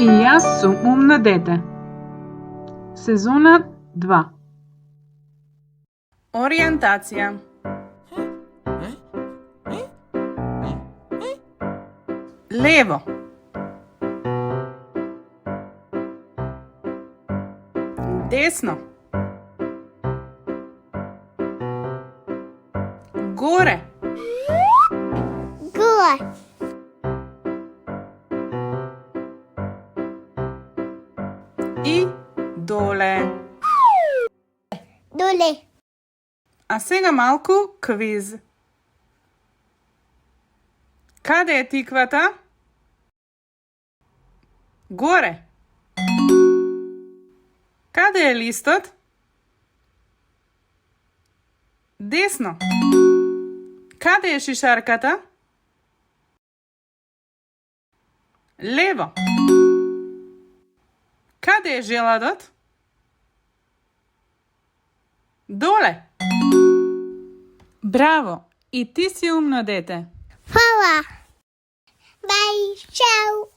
И јас сум умно дете. Сезона 2. Ориентација. Лево. Десно. Горе. Gore. И доле. Доле. А сега малку квиз. Каде е тиквата? Горе. Каде е листот? Десно. Каде е шишарката? Лево. Каде е желадот? Доле. Браво! И ти си умно дете. Hvala. Bye. Ciao.